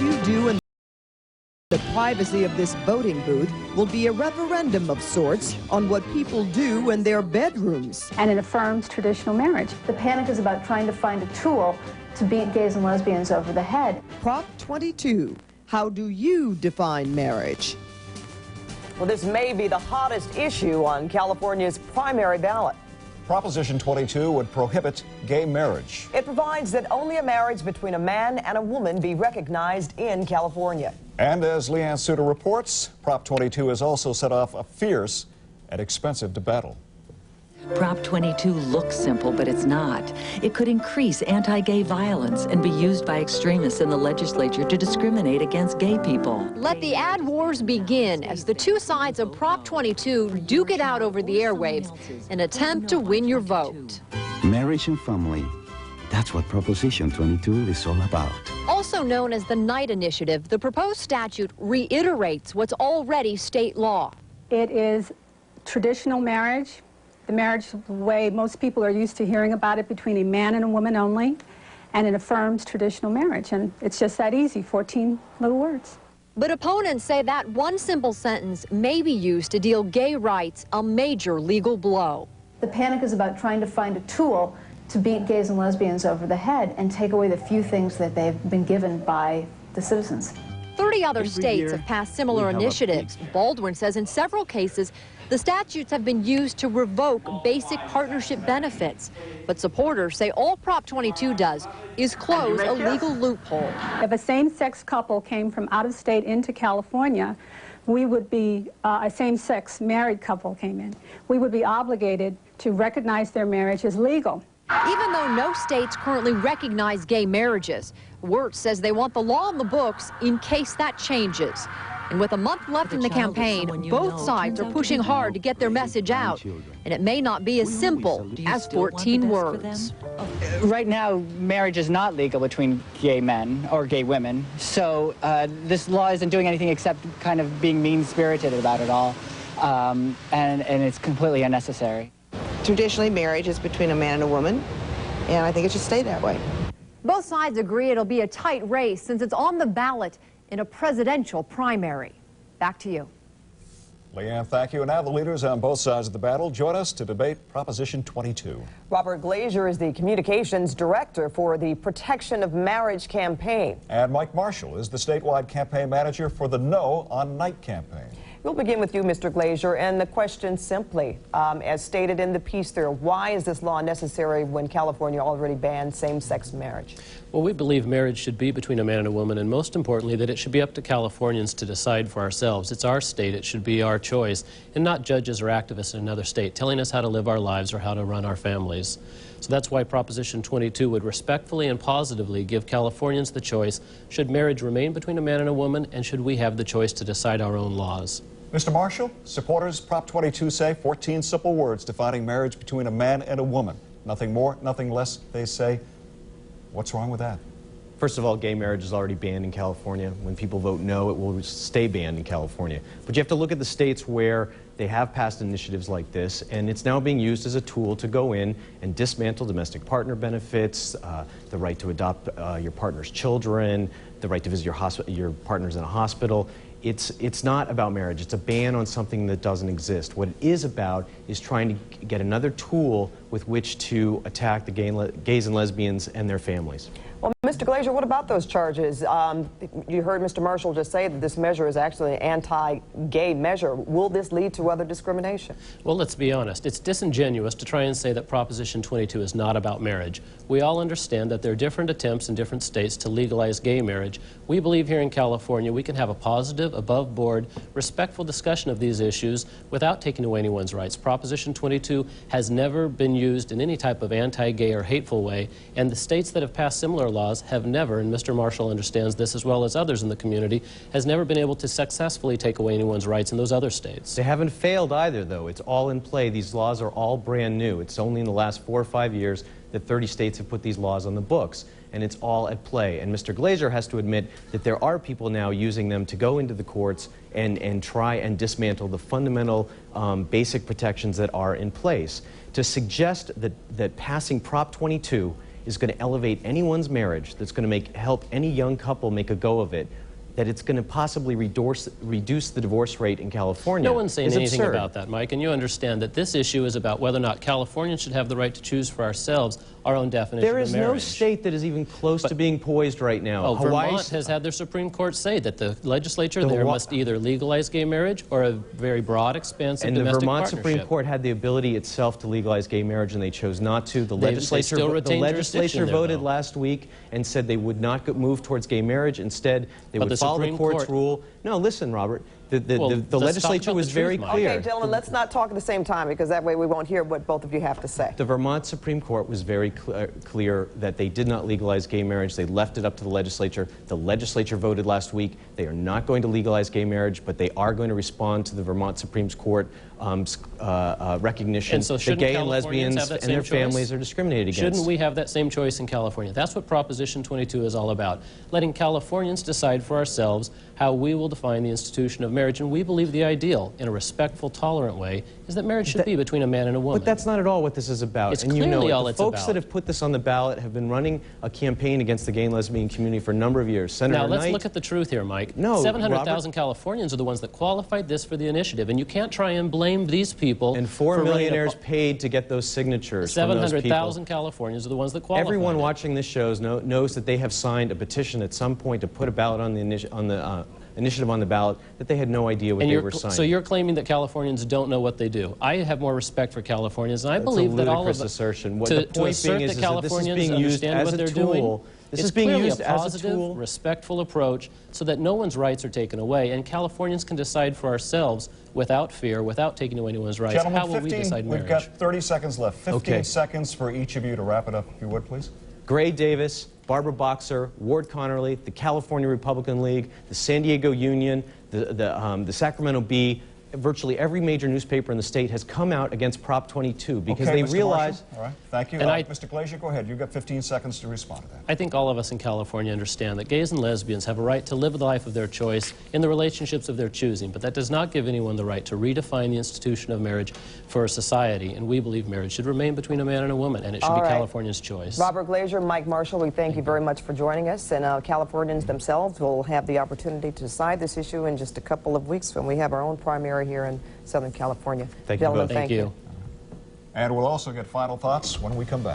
you do in the privacy of this voting booth will be a referendum of sorts on what people do in their bedrooms. And it affirms traditional marriage. The panic is about trying to find a tool to beat gays and lesbians over the head. Prop 22. How do you define marriage? Well, this may be the hottest issue on California's primary ballot. Proposition 22 would prohibit gay marriage. It provides that only a marriage between a man and a woman be recognized in California. And as Leanne Suter reports, Prop 22 has also set off a fierce and expensive battle. Prop 22 looks simple, but it's not. It could increase anti-gay violence and be used by extremists in the legislature to discriminate against gay people. Let the ad wars begin as the two sides of Prop 22 duke it out over the airwaves, an attempt to win your vote. Marriage and family. That's what Proposition 22 is all about. Also known as the Knight Initiative, the proposed statute reiterates what's already state law. It is traditional marriage, the marriage the way most people are used to hearing about it, between a man and a woman only, and it affirms traditional marriage. And it's just that easy, 14 little words. But opponents say that one simple sentence may be used to deal gay rights a major legal blow. The panic is about trying to find a tool to beat gays and lesbians over the head and take away the few things that they've been given by the citizens. 30 other states have passed similar initiatives. Baldwin says in several cases, the statutes have been used to revoke basic partnership benefits. But supporters say all Prop 22 does is close a legal loophole. If a same-sex couple came from out of state into California, we would be, a same-sex married couple came in, we would be obligated to recognize their marriage as legal. Even though no states currently recognize gay marriages, Wirtz says they want the law on the books in case that changes. And with a month left in the campaign, both sides are pushing hard to get their message out. And it may not be as simple as 14 words. Right now, marriage is not legal between gay men or gay women. So this law isn't doing anything except kind of being mean-spirited about it all. And it's completely unnecessary. Traditionally, marriage is between a man and a woman, and I think it should stay that way. Both sides agree it'll be a tight race since it's on the ballot in a presidential primary. Back to you. Leanne, thank you. And now the leaders on both sides of the battle join us to debate Proposition 22. Robert Glazier is the communications director for the Protection of Marriage campaign. And Mike Marshall is the statewide campaign manager for the No on Night campaign. We'll begin with you, Mr. Glazier, and the question simply, as stated in the piece there, why is this law necessary when California already banned same-sex marriage? Well, we believe marriage should be between a man and a woman, and most importantly, that it should be up to Californians to decide for ourselves. It's our state, it should be our choice, and not judges or activists in another state telling us how to live our lives or how to run our families. So that's why Proposition 22 would respectfully and positively give Californians the choice, should marriage remain between a man and a woman, and should we have the choice to decide our own laws. Mr. Marshall, supporters Prop 22 say 14 simple words defining marriage between a man and a woman. Nothing more, nothing less, they say. What's wrong with that? First of all, gay marriage is already banned in California. When people vote no, it will stay banned in California. But you have to look at the states where they have passed initiatives like this, and it's now being used as a tool to go in and dismantle domestic partner benefits, the right to adopt your partner's children, the right to visit your partners in a hospital. It's not about marriage. It's a ban on something that doesn't exist. What it is about is trying to get another tool with which to attack the gays and lesbians and their families. Well, Mr. Glazier, what about those charges? You heard Mr. Marshall just say that this measure is actually an anti-gay measure. Will this lead to other discrimination? Well, let's be honest. It's disingenuous to try and say that Proposition 22 is not about marriage. We all understand that there are different attempts in different states to legalize gay marriage. We believe here in California we can have a positive, above-board, respectful discussion of these issues without taking away anyone's rights. Proposition 22 has never been used in any type of anti-gay or hateful way, and the states that have passed similar laws have never, and Mr. Marshall understands this as well as others in the community, has never been able to successfully take away anyone's rights in those other states. They haven't failed either, though. It's all in play. These laws are all brand new. It's only in the last 4 or 5 years that 30 states have put these laws on the books, and it's all at play. And Mr. Glazier has to admit that there are people now using them to go into the courts and try and dismantle the fundamental basic protections that are in place. To suggest that passing Prop 22 is going to elevate anyone's marriage, that's going to help any young couple make a go of it, that it's going to possibly reduce the divorce rate in California. No one's saying is anything absurd. about that, Mike, and you understand that this issue is about whether or not Californians should have the right to choose for ourselves our own definition of marriage. There is no state that is even close to being poised right now. Oh, Vermont has had their Supreme Court say that the legislature there must either legalize gay marriage or a very broad, expansive domestic partnership. And the Vermont partnership. Supreme Court had the ability itself to legalize gay marriage, and they chose not to. The legislature voted last week and said they would not move towards gay marriage. Instead, they would follow the court's rule. No, listen, Robert. The legislature was very clear. Okay, gentlemen, let's not talk at the same time, because that way we won't hear what both of you have to say. The Vermont Supreme Court was very clear that they did not legalize gay marriage. They left it up to the legislature. The legislature voted last week. They are not going to legalize gay marriage, but they are going to respond to the Vermont Supreme Court recognition that gay and lesbians and their families are discriminated against. Shouldn't we have that same choice in California? That's what Proposition 22 is all about, letting Californians decide for ourselves how we will define the institution of marriage. And we believe the ideal, in a respectful, tolerant way, is that marriage should be between a man and a woman. But that's not at all what this is about. It's and you know clearly it. all The it's folks about. that have put this on the ballot have been running a campaign against the gay and lesbian community for a number of years. Senator Now, let's Knight, look at the truth here, Mike. No, 700,000 Californians are the ones that qualified this for the initiative, and you can't try and blame these people. And 4 millionaires paid to get those signatures. 700,000 Californians are the ones that qualified. Everyone watching this show knows that they have signed a petition at some point to put a ballot on the initiative on the ballot that they had no idea what they were signing. So you're claiming that Californians don't know what they do. I have more respect for Californians, and I believe that all of us. Assertion. To assert that Californians understand what they're doing. This is being used as a positive, respectful approach so that no one's rights are taken away, and Californians can decide for ourselves without fear, without taking away anyone's rights. Gentlemen, how will we decide marriage? We've got 30 seconds left. 15 seconds for each of you to wrap it up, if you would, please. Gray Davis, Barbara Boxer, Ward Connerly, the California Republican League, the San Diego Union, the Sacramento Bee, virtually every major newspaper in the state has come out against Prop 22 because they realize... All right, thank you. Mr. Glazier, go ahead. You've got 15 seconds to respond to that. I think all of us in California understand that gays and lesbians have a right to live the life of their choice in the relationships of their choosing, but that does not give anyone the right to redefine the institution of marriage for society, and we believe marriage should remain between a man and a woman, and it should be California's choice. Robert Glazier, Mike Marshall, we thank you very much for joining us, and Californians themselves will have the opportunity to decide this issue in just a couple of weeks when we have our own primary here in Southern California. Thank you both. Thank you. And we'll also get final thoughts when we come back.